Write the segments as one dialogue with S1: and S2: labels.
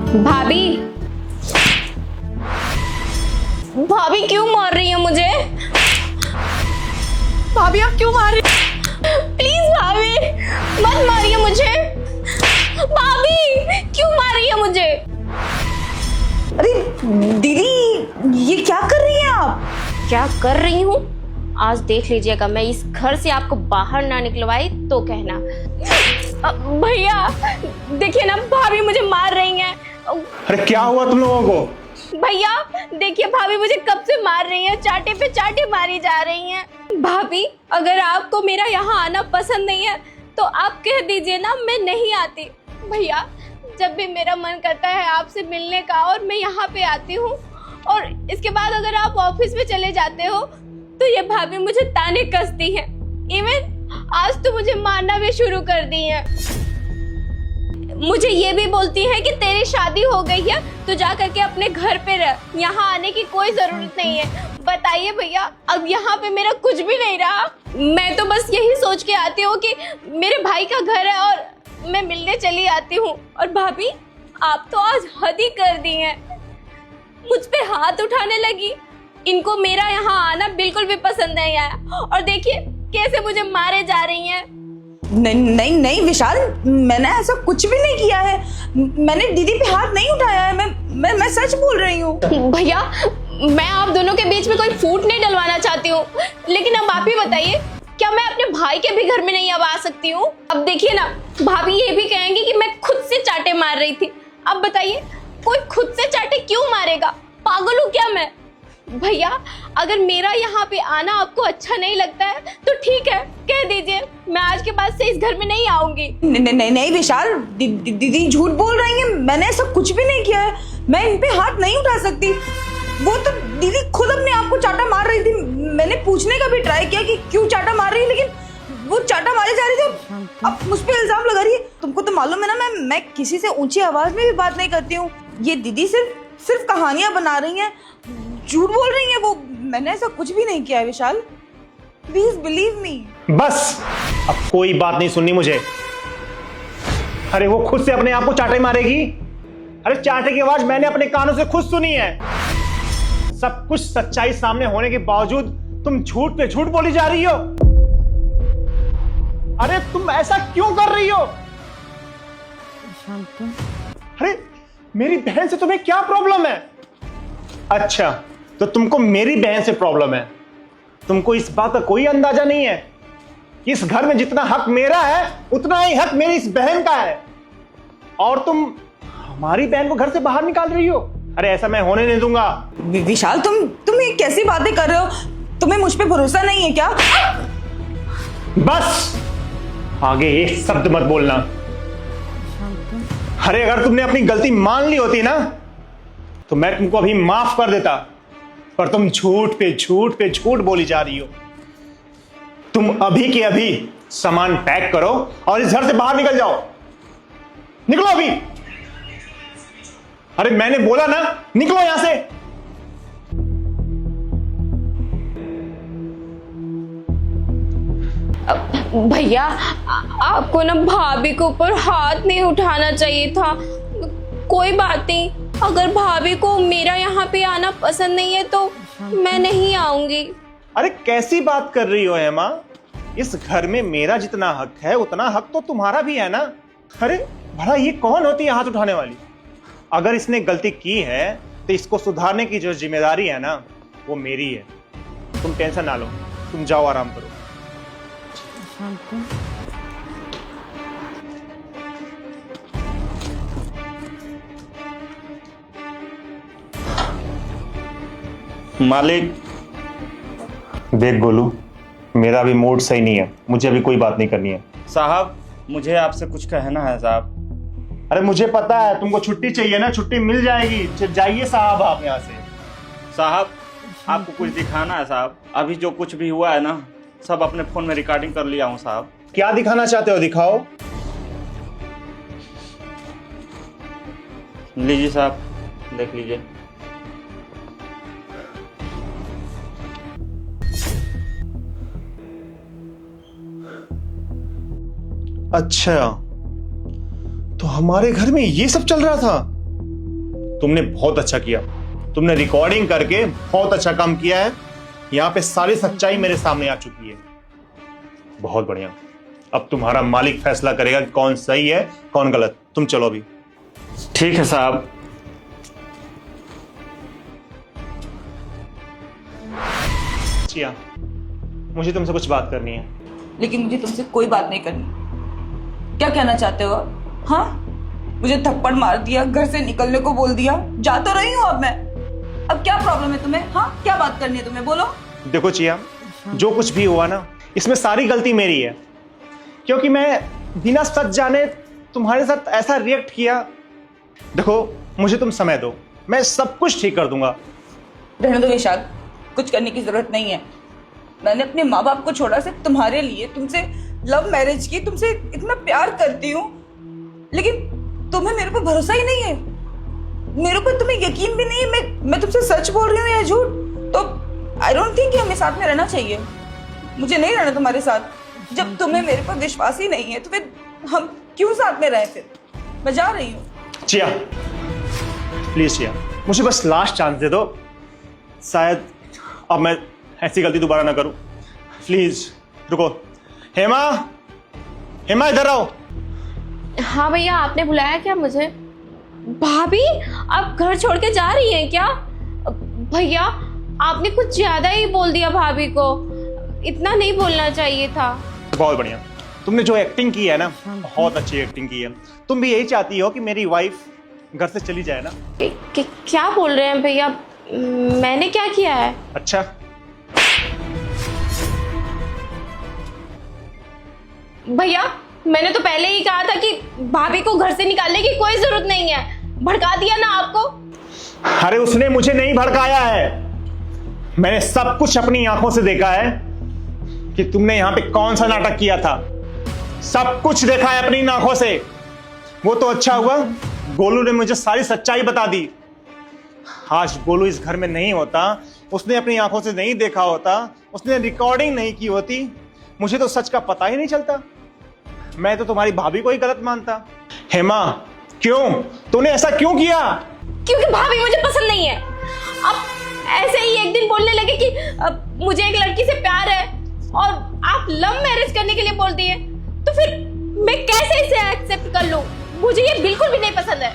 S1: भाभी, भाभी क्यों मार रही है मुझे?
S2: भाभी आप क्यों मार रही?
S1: प्लीज भाभी मत मारिए मुझे। भाभी क्यों मार रही है मुझे?
S2: अरे दीदी ये क्या कर रही हैं आप?
S1: क्या कर रही हूँ आज देख लीजिएगा। मैं इस घर से आपको बाहर ना निकलवाई तो कहना। भैया देखिए ना, भाभी मुझे मार रही हैं।
S3: अरे क्या हुआ तुम लोगों को?
S1: भैया देखिए, भाभी मुझे कब से मार रही हैं, चाटे पे चाटे मारी जा रही हैं। भाभी अगर आपको मेरा यहाँ आना पसंद नहीं है तो आप कह दीजिए ना, मैं नहीं आती। भैया जब भी मेरा मन करता है आपसे मिलने का और मैं यहाँ पे आती हूँ, और इसके बाद अगर आप ऑफिस में चले जाते हो तो ये भाभी मुझे ताने कसती है। इवन आज तो मुझे मारना भी शुरू कर दी है। मुझे ये भी बोलती है कि तेरी शादी हो गई है तो जा करके अपने घर पे रह, यहाँ आने की कोई जरूरत नहीं है। बताइए भैया, अब यहाँ पे मेरा कुछ भी नहीं रहा। मैं तो बस यही सोच के आती हूँ कि मेरे भाई का घर है और मैं मिलने चली आती हूँ। और भाभी आप तो आज हद ही कर दी हैं, मुझ पे हाथ उठाने लगी। इनको मेरा यहाँ आना बिल्कुल भी पसंद नहीं आया, और देखिए कैसे मुझे मारे जा रही हैं।
S2: नहीं नहीं नहीं विशाल, मैंने ऐसा कुछ भी नहीं किया है। मैंने दीदी पे हाथ नहीं उठाया है। मैं सच बोल रही हूँ।
S1: भैया मैं आप दोनों के बीच में कोई फूट नहीं डलवाना चाहती हूँ, लेकिन अब आप ही बताइए, क्या मैं अपने भाई के भी घर में नहीं अब आ सकती हूँ? अब देखिए ना, भाभी ये भी कहेंगी कि मैं खुद से चाटे मार रही थी। अब बताइए कोई खुद से चाटे क्यों मारेगा? पागल हूँ क्या मैं? भैया अगर मेरा यहाँ पे आना आपको अच्छा नहीं लगता है तो ठीक है, कह दीजिए, मैं आज के बाद से इस घर में नहीं आऊंगी।
S2: नहीं विशाल, दीदी झूठ बोल रही हैं। मैंने ऐसा कुछ भी नहीं किया है। मैं इन पे हाथ नहीं उठा सकती। वो तो दीदी खुद अपने आप को चाटा मार रही थी। मैंने पूछने का भी ट्राई किया कि क्यों चाटा मार रही है, लेकिन वो चाटा मारे जा रही थी। अब मुझ पे इल्जाम लगा रही है। तुमको तो मालूम है ना, मैं किसी से ऊंची आवाज में भी बात नहीं करती हूँ। ये दीदी सिर्फ कहानियां बना रही हैं, झूठ बोल रही हैं वो। मैंने ऐसा कुछ भी नहीं किया है विशाल, प्लीज बिलीव मी।
S3: बस अब कोई बात नहीं सुननी मुझे। अरे वो खुद से अपने आप को चाटे मारेगी? अरे चाटे की आवाज मैंने अपने कानों से खुद सुनी है। सब कुछ सच्चाई सामने होने के बावजूद तुम झूठ पे झूठ बोली जा रही हो। अरे तुम ऐसा क्यों कर रही हो? अरे मेरी बहन से तुम्हें क्या प्रॉब्लम है? अच्छा तो तुमको मेरी बहन से प्रॉब्लम है। तुमको इस बात का कोई अंदाजा नहीं है कि इस घर में जितना हक मेरा है उतना ही हक मेरी इस बहन का है, और तुम हमारी बहन को घर से बाहर निकाल रही हो। अरे ऐसा मैं होने नहीं दूंगा।
S2: विशाल तुम ये कैसी बातें कर रहे हो? तुम्हें मुझ पे भरोसा नहीं है क्या?
S3: बस आगे एक शब्द मत बोलना। अरे अगर तुमने अपनी गलती मान ली होती ना तो मैं तुमको अभी माफ कर देता, पर तुम झूठ पे झूठ बोली जा रही हो। तुम अभी के अभी सामान पैक करो और इस घर से बाहर निकल जाओ। निकलो अभी। अरे मैंने बोला ना, निकलो यहां से।
S1: भैया आपको ना भाभी के ऊपर हाथ नहीं उठाना चाहिए था। कोई बात नहीं, अगर भाभी को मेरा यहाँ पे आना पसंद नहीं है तो मैं नहीं आऊंगी।
S3: अरे कैसी बात कर रही हो हेमा? इस घर में मेरा जितना हक है उतना हक तो तुम्हारा भी है ना। अरे भला ये कौन होती है हाथ उठाने वाली? अगर इसने गलती की है तो इसको सुधारने की जो जिम्मेदारी है ना वो मेरी है। तुम टेंशन ना लो, तुम जाओ आराम करो।
S4: मालिक
S3: देख गोलू, मेरा अभी मूड सही नहीं है, मुझे अभी कोई बात नहीं करनी है।
S4: साहब मुझे आपसे कुछ कहना है साहब।
S3: अरे मुझे पता है तुमको छुट्टी चाहिए ना, छुट्टी मिल जाएगी। जाइए साहब आप यहाँ से।
S4: साहब आपको कुछ दिखाना है साहब। अभी जो कुछ भी हुआ है ना सब अपने फोन में रिकॉर्डिंग कर लिया हूँ साहब।
S3: क्या दिखाना चाहते हो? दिखाओ।
S4: लीजिए साहब, देख लीजिए।
S3: अच्छा तो हमारे घर में ये सब चल रहा था। तुमने बहुत अच्छा किया, तुमने रिकॉर्डिंग करके बहुत अच्छा काम किया है। यहाँ पे सारी सच्चाई मेरे सामने आ चुकी है। बहुत बढ़िया, अब तुम्हारा मालिक फैसला करेगा कि कौन सही है कौन गलत। तुम चलो अभी।
S4: ठीक है साहब।
S3: चिया, मुझे तुमसे कुछ बात करनी है।
S2: लेकिन मुझे तुमसे कोई बात नहीं करनी। क्या कहना चाहते हो आप? हाँ, मुझे थप्पड़ मार दिया, घर से निकलने को बोल दिया, जा तो रही हूँ अब मैं। अब क्या प्रॉब्लम है तुम्हें? हाँ, क्या बात करनी है तुम्हें, बोलो।
S3: देखो चिया, जो कुछ भी हुआ ना, इसमें सारी गलती मेरी है, क्योंकि मैं बिना सच जाने तुम्हारे साथ ऐसा रिएक्ट किया। देखो, मुझे तुम समय दो, मैं सब कुछ ठीक कर दूंगा।
S2: रहने दो विशाल, कुछ करने की जरूरत नहीं है। मैंने अपने माँ बाप को छोड़ा सिर्फ तुम्हारे लिए, तुमसे लव मैरिज की, तुमसे इतना प्यार करती हूँ, लेकिन तुम्हें मेरे पर भरोसा ही नहीं है, मेरे ऊपर तुम्हें यकीन भी नहीं है। मैं तुमसे सच बोल रही हूँ या झूठ? तो आई डोंट थिंक कि हमें साथ में रहना चाहिए। मुझे नहीं रहना तुम्हारे साथ। जब तुम्हें मेरे पर विश्वास ही नहीं है तो फिर हम क्यों साथ में रहे? फिर मैं जा रही हूँ।
S3: चिया, प्लीज चिया, मुझे बस लास्ट चांस दे दो। शायद अब मैं ऐसी गलती दोबारा ना करूं। प्लीज रुको। हेमा, हेमा इधर आओ।
S1: हाँ भैया, आपने बुलाया क्या मुझे? भाभी, आप घर छोड़ के जा रही हैं क्या? भैया, आपने कुछ ज्यादा ही बोल दिया भाभी को, इतना नहीं बोलना चाहिए था।
S3: बहुत बढ़िया, तुमने जो एक्टिंग की है ना, बहुत अच्छी एक्टिंग की है। तुम भी यही चाहती हो कि मेरी वाइफ घर से चली जाए ना?
S1: क्या बोल रहे हैं भैया? मैंने क्या किया है?
S3: अच्छा,
S1: भैया, मैंने तो पहले ही कहा था कि भाभी को घर से निकालने की कोई जरूरत नहीं है। भड़का दिया ना आपको?
S3: अरे उसने मुझे नहीं भड़काया है। मैंने सब कुछ अपनी आंखों से देखा है कि तुमने यहां पे कौन सा नाटक किया था। सब कुछ देखा है अपनी आंखों से। वो तो अच्छा हुआ गोलू ने मुझे सारी सच्चाई बता दी। आज गोलू इस घर में नहीं होता, उसने अपनी आंखों से नहीं देखा होता, उसने रिकॉर्डिंग नहीं की होती, मुझे तो सच का पता ही नहीं चलता। मैं तो तुम्हारी भाभी को ही गलत मानता। हेमा, क्यों? तूने ऐसा क्यों किया?
S1: क्योंकि भाभी मुझे पसंद नहीं है। अब ऐसे ही एक दिन बोलने लगे कि मुझे एक लड़की से प्यार है और आप लव मैरिज करने के लिए बोल दिए, तो फिर मैं कैसे इसे एक्सेप्ट कर लूं? मुझे ये बिल्कुल भी नहीं पसंद है।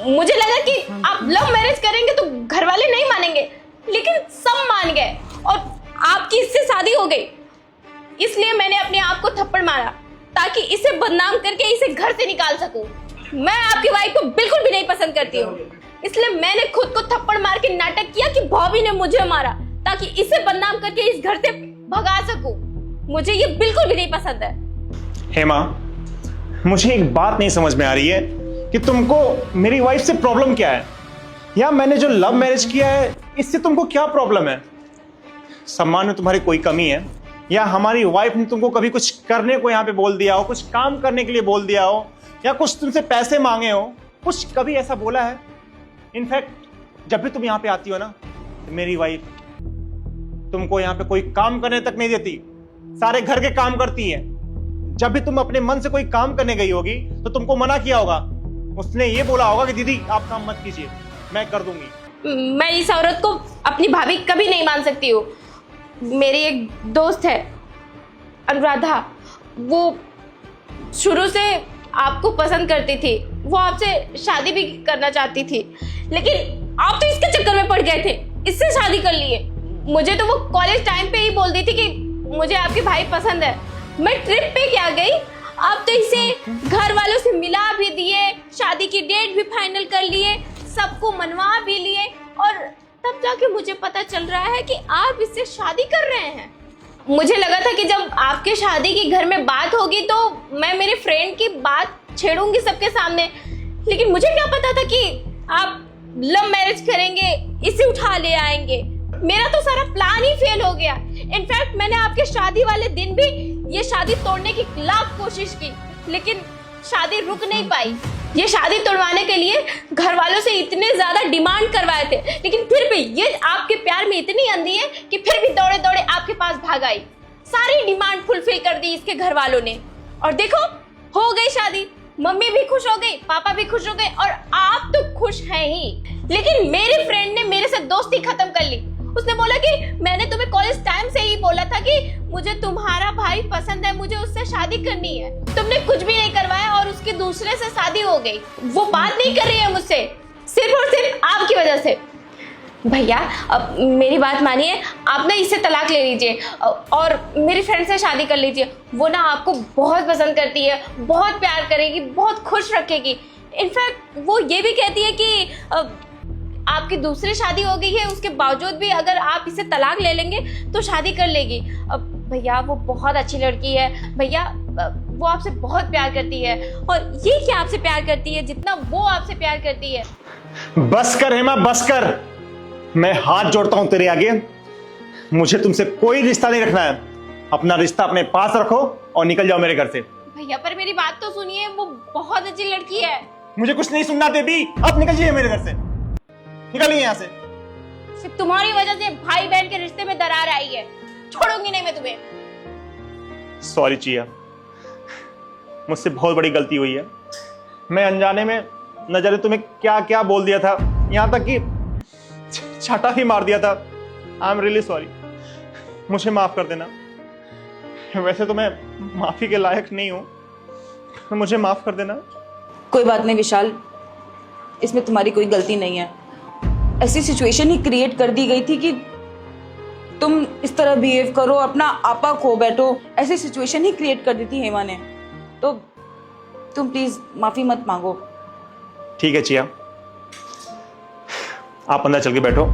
S1: मुझे लगा कि आप लव मैरिज करेंगे तो घर वाले नहीं मानेंगे, लेकिन सब मान गए और आपकी इससे शादी हो गई। इसलिए मैंने अपने आप को थप्पड़ मारा ताकि इसे बदनाम करके इसे घर से निकाल सकूं। मैं आपकी वाइफ को बिल्कुल भी नहीं पसंद करती हूँ, इसलिए मैंने खुद को थप्पड़ मार के नाटक किया कि भाभी ने मुझे मारा ताकि इसे बदनाम करके इस घर से भगा सकूं। मुझे ये बिल्कुल भी नहीं पसंद है।
S3: हेमा, मुझे एक बात नहीं समझ में आ रही है कि तुमको मेरी वाइफ से प्रॉब्लम क्या है, या मैंने जो लव मैरिज किया है इससे तुमको क्या प्रॉब्लम है? सम्मान में तुम्हारी कोई कमी है, या हमारी वाइफ ने तुमको कभी कुछ करने को यहाँ पे बोल दिया हो, कुछ काम करने के लिए बोल दिया हो, या कुछ तुमसे पैसे मांगे हो, कुछ कभी ऐसा बोला है? इनफैक्ट जब भी तुम यहाँ पे आती हो ना, तो मेरी वाइफ तुमको यहाँ पे कोई काम करने तक नहीं देती, सारे घर के काम करती है। जब भी तुम अपने मन से कोई काम करने गई होगी तो तुमको मना किया होगा, उसने ये बोला होगा कि दीदी आप काम मत कीजिए, मैं कर दूंगी।
S1: मैं इस औरत को अपनी भाभी कभी नहीं मान सकती हूँ। मेरी एक दोस्त है अनुराधा, वो शुरू से आपको पसंद करती थी, वो आपसे शादी भी करना चाहती थी, लेकिन आप तो इसके चक्कर में पड़ गए थे, इससे शादी कर लिए। मुझे तो वो कॉलेज टाइम पे ही बोल दी थी कि मुझे आपके भाई पसंद है। मैं ट्रिप पे क्या गई, आप तो इसे घर वालों से मिला भी दिए, शादी की डेट भी फाइनल कर लिए, सबको मनवा भी लिए, और तब जाके मुझे पता चल रहा है कि आप इससे शादी कर रहे हैं। मुझे लगा था कि जब आपके शादी की घर में बात होगी तो मैं मेरे फ्रेंड की बात छेड़ूंगी सबके सामने, लेकिन मुझे क्या पता था कि आप लव मैरिज करेंगे, इसे उठा ले आएंगे। मेरा तो सारा प्लान ही फेल हो गया। इनफैक्ट मैंने आपके शादी वाले दिन भी ये शादी तोड़ने की लाख कोशिश की, लेकिन शादी रुक नहीं पाई। ये शादी तोड़वाने के लिए घर वालों से इतने ज्यादा डिमांड करवाए थे, लेकिन फिर भी ये आपके प्यार में इतनी अंधी है कि फिर भी दौड़े दौड़े आपके पास भाग आई। सारी डिमांड फुलफिल कर दी इसके घर वालों ने, और देखो हो गई शादी। मम्मी भी खुश हो गई, पापा भी खुश हो गए, और आप तो खुश हैं ही, लेकिन मेरी फ्रेंड ने मेरे से दोस्ती खत्म कर ली। उसने बोला कि मैंने तुम्हें कॉलेज टाइम से ही बोला था कि मुझे तुम्हारा भाई पसंद है, मुझे उससे शादी करनी है। तुमने कुछ भी नहीं करवाया और उसकी दूसरे से शादी हो गई। वो बात नहीं कर रही है मुझसे, सिर्फ और सिर्फ आपकी वजह से। भैया अब मेरी बात मानिए, आप ना इससे तलाक ले लीजिए और मेरी फ्रेंड से शादी कर लीजिए। वो ना आपको बहुत पसंद करती है, बहुत प्यार करेगी, बहुत खुश रखेगी। इनफैक्ट वो ये भी कहती है कि आपकी दूसरी शादी हो गई है, उसके बावजूद भी अगर आप इसे तलाक ले लेंगे तो शादी कर लेगी। अब भैया वो बहुत अच्छी लड़की है भैया, वो आपसे बहुत प्यार करती है। और ये क्या आपसे प्यार करती है जितना वो आपसे प्यार करती है।
S3: बस कर हेमा, बस कर। मैं हाथ जोड़ता हूं तेरे आगे, मुझे तुमसे कोई रिश्ता नहीं रखना है। अपना रिश्ता अपने पास रखो और निकल जाओ मेरे घर से।
S1: भैया पर मेरी बात तो सुनिए, वो बहुत अच्छी लड़की है।
S3: मुझे कुछ नहीं सुनना बेबी, अब निकल जाइए मेरे घर से, निकलिए यहाँ से।
S1: सिर्फ तुम्हारी वजह से भाई बहन के रिश्ते में दरार आई है, छोड़ूंगी नहीं मैं तुम्हें।
S3: सॉरी चिया, मुझसे बहुत बड़ी गलती हुई है। मैं अनजाने में न जाने तुम्हें क्या क्या बोल दिया था, यहाँ तक कि छाटा ही मार दिया था। आई एम रियली सॉरी, मुझे माफ कर देना। वैसे तो मैं माफी के लायक नहीं हूं, मुझे माफ कर देना।
S2: कोई बात नहीं विशाल, इसमें तुम्हारी कोई गलती नहीं है। ऐसी सिचुएशन ही क्रिएट कर दी गई थी कि तुम इस तरह बिहेव करो, अपना आपा खो बैठो। ऐसी सिचुएशन ही क्रिएट कर दी थी हेमा ने। तो तुम प्लीज माफी मत मांगो।
S3: ठीक है चिया, आप अंदर चल के बैठो,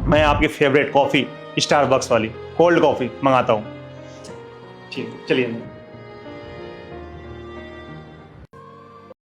S3: मैं आपकी फेवरेट कॉफी स्टारबक्स वाली कोल्ड कॉफी मंगाता हूँ। ठीक है, चलिए।